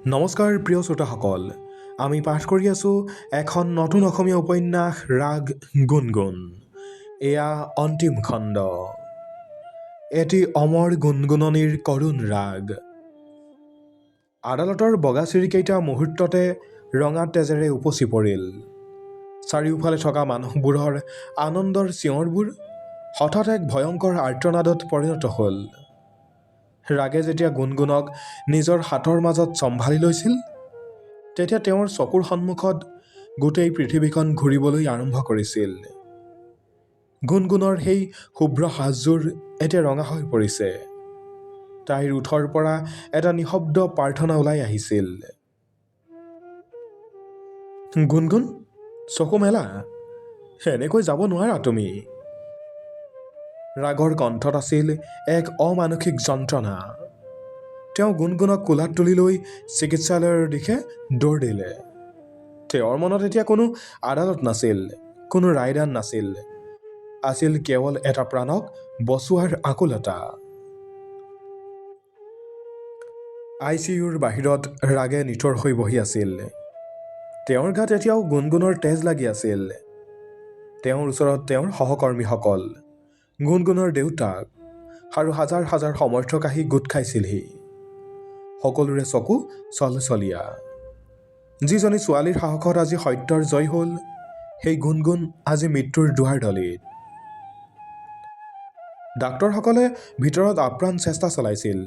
নমস্কাৰ প্ৰিয় শ্ৰোতাসকল, আমি পাঠ কৰি আছোঁ এখন নতুন অসমীয়া উপন্যাস ৰাগ গুণগুণ। এয়া অন্তিম খণ্ড, এটি অমৰ গুণগুণনিৰ কৰুণ ৰাগ। আদালতৰ বগা চিৰিকেইটা মুহূৰ্ততে ৰঙা তেজেৰে উপচি পৰিল। চাৰিওফালে থকা মানুহবোৰৰ আনন্দৰ চিঞৰবোৰ হঠাৎ এক ভয়ংকৰ আৰ্তনাদত পৰিণত হ'ল। ৰাগে যেতিয়া গুণগুণক নিজৰ হাতৰ মাজত চম্ভালি লৈছিল, তেতিয়া তেওঁৰ চকুৰ সন্মুখত গোটেই পৃথিৱীখন ঘূৰিবলৈ আৰম্ভ কৰিছিল। গুণগুণৰ সেই শুভ্ৰ সাজযোৰ এতিয়া ৰঙা হৈ পৰিছে। তাইৰ ওঠৰ পৰা এটা নিঃশব্দ প্ৰাৰ্থনা ওলাই আহিছিল। গুণগুণ, চকু মেলা, এনেকৈ যাব নোৱাৰা তুমি। ৰাগৰ কণ্ঠত আছিল এক অমানসিক যন্ত্ৰণা। তেওঁ গুণগুণক কোলাত তুলি লৈ চিকিৎসালয়ৰ দিশে দৌৰ দিলে। তেওঁৰ মনত এতিয়া কোনো আদালত নাছিল, কোনো ৰায়দান নাছিল। আছিল কেৱল এটা প্ৰাণক বচোৱাৰ আকুলতা। ICUৰ বাহিৰত ৰাগে নিথৰ হৈ বহি আছিল। তেওঁৰ গাত এতিয়াও গুণগুণৰ তেজ লাগি আছিল। তেওঁৰ ওচৰত তেওঁৰ সহকৰ্মীসকল, গুণগুণৰ দেউতাক আৰু হাজাৰ হাজাৰ সমৰ্থক আহি গোট খাইছিলহি। সকলোৰে চকু চলচলীয়া। যিজনী ছোৱালীৰ সাহসত আজি সত্যৰ জয় হ'ল, সেই গুণগুণ আজি মৃত্যুৰ দুৱাৰদলিত। ডাক্তৰসকলে ভিতৰত আপ্ৰাণ চেষ্টা চলাইছিল,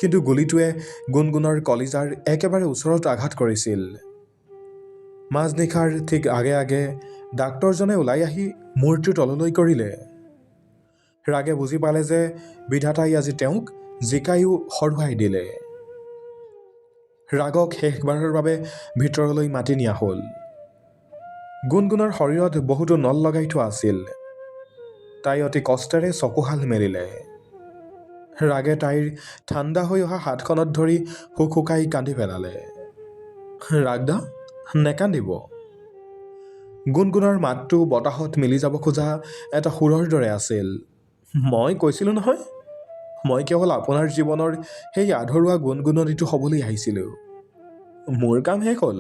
কিন্তু গুলীটোৱে গুণগুণৰ কলিজাৰ একেবাৰে ওচৰত আঘাত কৰিছিল। মাজনিশাৰ ঠিক আগে আগে ডাক্তৰজনে ওলাই আহি মূৰটো তললৈ কৰিলে। ৰাগে বুজি পালে যে বিধাতাই আজি তেওঁক জিকাইও হৰুৱাই দিলে। ৰাগক শেষবাৰৰ বাবে ভিতৰলৈ মাতি নিয়া হ'ল। গুণগুণৰ শৰীৰত বহুতো নল লগাই থোৱা আছিল। তাই অতি কষ্টেৰে চকুহাল মেলিলে। ৰাগে তাইৰ ঠাণ্ডা হৈ অহা হাতখনত ধৰি হুকহুকাই কান্দি পেলালে। ৰাগদা, নেকান্দিব। গুণগুণৰ মাতটো বতাহত মিলি যাব খোজা এটা সুৰৰ দৰে আছিল। মই কৈছিলোঁ নহয়, মই কেৱল আপোনাৰ জীৱনৰ সেই আধৰুৱা গুণগুণনিটো হ'বলৈ আহিছিলোঁ। মোৰ কাম শেষ হ'ল।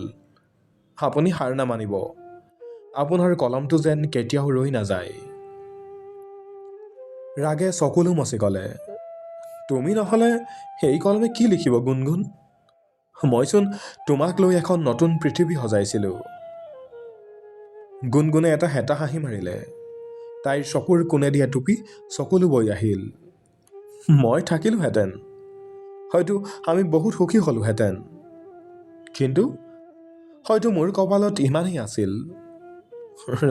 আপুনি হাৰ নামানিব। আপোনাৰ কলমটো যেন কেতিয়াও ৰৈ নাযায়। ৰাগে চকুলো মচি ক'লে, তুমি নহ'লে সেই কলমে কি লিখিব গুণগুণ? মইচোন তোমাক লৈ এখন নতুন পৃথিৱী সজাইছিলোঁ। গুণগুণে এটা হেতা হাঁহি মাৰিলে। তাইৰ চকুৰ কোণেদি এটুপি চকুলো বৈ আহিল। মই থাকিলোহেঁতেন, হয়তো আমি বহুত সুখী হ'লোহেঁতেন, কিন্তু হয়তো মোৰ কপালত ইমানেই আছিল।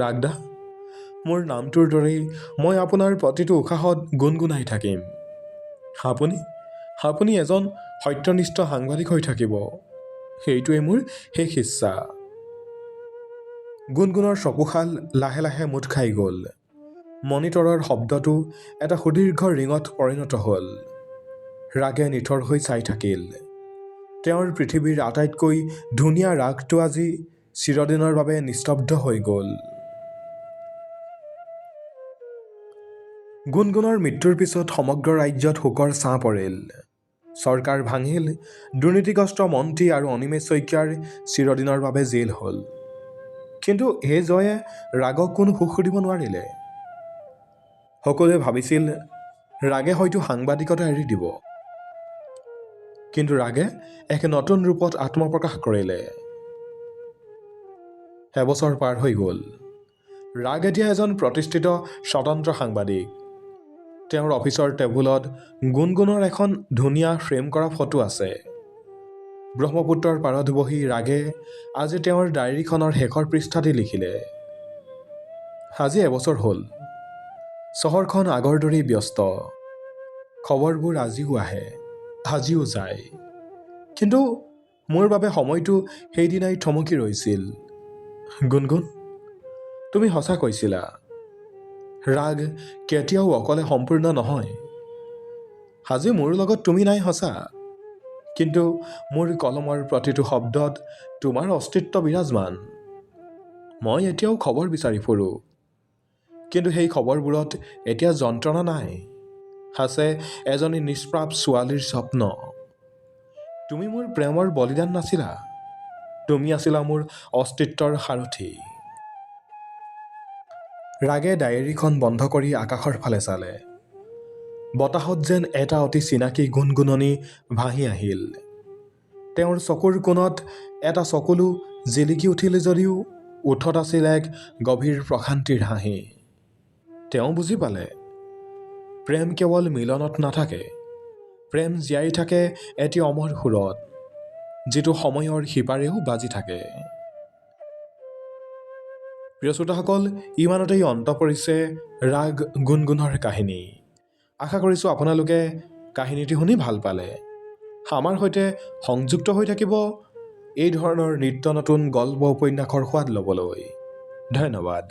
ৰাগদা, মোৰ নামটোৰ দৰেই মই আপোনাৰ প্ৰতিটো উশাহত গুণগুণাই থাকিম। আপুনি এজন সত্যনিষ্ঠ সাংবাদিক হৈ থাকিব, সেইটোৱে মোৰ শেষ ইচ্ছা। গুণগুণৰ চকুশাল লাহে লাহে মুঠ খাই গ'ল। মনিটৰৰ শব্দটো এটা সুদীৰ্ঘ ৰিঙত পৰিণত হ'ল। ৰাগে নিথৰ হৈ চাই থাকিল। তেওঁৰ পৃথিৱীৰ আটাইতকৈ ধুনীয়া ৰাগটো আজি চিৰদিনৰ বাবে নিস্তব্ধ হৈ গ'ল। গুণগুণৰ মৃত্যুৰ পিছত সমগ্ৰ ৰাজ্যত শোকৰ ছাঁ পৰিল। চৰকাৰ ভাঙিল। দুৰ্নীতিগ্ৰস্ত মন্ত্ৰী আৰু অনিমেষ শইকীয়াৰ চিৰদিনৰ বাবে জেল হ'ল। কিন্তু এই জয়ে ৰাগক কোনো সুখ দিব নোৱাৰিলে। সকলোৱে ভাবিছিল ৰাগে হয়তো সাংবাদিকতা এৰি দিব, কিন্তু ৰাগে এক নতুন ৰূপত আত্মপ্ৰকাশ কৰিলে। এবছৰ পাৰ হৈ গ'ল। ৰাগ এতিয়া এজন প্ৰতিষ্ঠিত স্বতন্ত্ৰ সাংবাদিক। তেওঁৰ অফিচৰ টেবুলত গুণগুণৰ এখন ধুনীয়া ফ্ৰেম কৰা ফটো আছে। ব্ৰহ্মপুত্ৰৰ পাৰত বহি ৰাগে আজি তেওঁৰ ডায়েৰীখনৰ শেষৰ পৃষ্ঠাতে লিখিলে, আজি এবছৰ হ'ল। চহৰখন আগৰ দৰেই ব্যস্ত। খবৰবোৰ আজিও আহে, আজিও যায়, কিন্তু মোৰ বাবে সময়টো সেইদিনাই থমকি ৰৈছিল। গুণগুণ, তুমি সঁচা কৈছিলা, ৰাগ কেতিয়াও অকলে সম্পূৰ্ণ নহয়। আজি মোৰ লগত তুমি নাই সঁচা, কিন্তু মোৰ কলমৰ প্ৰতিটো শব্দত তোমাৰ অস্তিত্ব বিৰাজমান। মই এতিয়াও খবৰ বিচাৰি ফুৰোঁ, কিন্তু সেই খবৰবোৰত এতিয়া যন্ত্ৰণা নাই, আছে এজনী নিষ্পাপ ছোৱালীৰ স্বপ্ন। তুমি মোৰ প্ৰেমৰ বলিদান নাছিলা, তুমি আছিলা মোৰ অস্তিত্বৰ সাৰথি। ৰাগে ডায়েৰীখন বন্ধ কৰি আকাশৰ ফালে চালে। বতাহত যেন এটা অতি চিনাকি গুণগুণনি ভাহি আহিল। তেওঁৰ চকুৰ কোণত এটা চকুলো জিলিকি উঠিল যদিও ওঠত আছিল এক গভীৰ প্ৰশান্তিৰ হাঁহি। তেওঁ বুজি পালে, প্ৰেম কেৱল মিলনত নাথাকে, প্ৰেম জীয়াই থাকে এটি অমৰ সুৰত, যিটো সময়ৰ সিপাৰেও বাজি থাকে। প্ৰিয় শ্ৰোতাসকল, ইমানতেই অন্ত পৰিছে ৰাগ গুণগুণৰ কাহিনী। আশা কৰিছোঁ আপোনালোকে কাহিনীটি শুনি ভাল পালে। আমাৰ সৈতে সংযুক্ত হৈ থাকিব এই ধৰণৰ নিত্য নতুন গল্প উপন্যাসৰ সোৱাদ ল'বলৈ। ধন্যবাদ।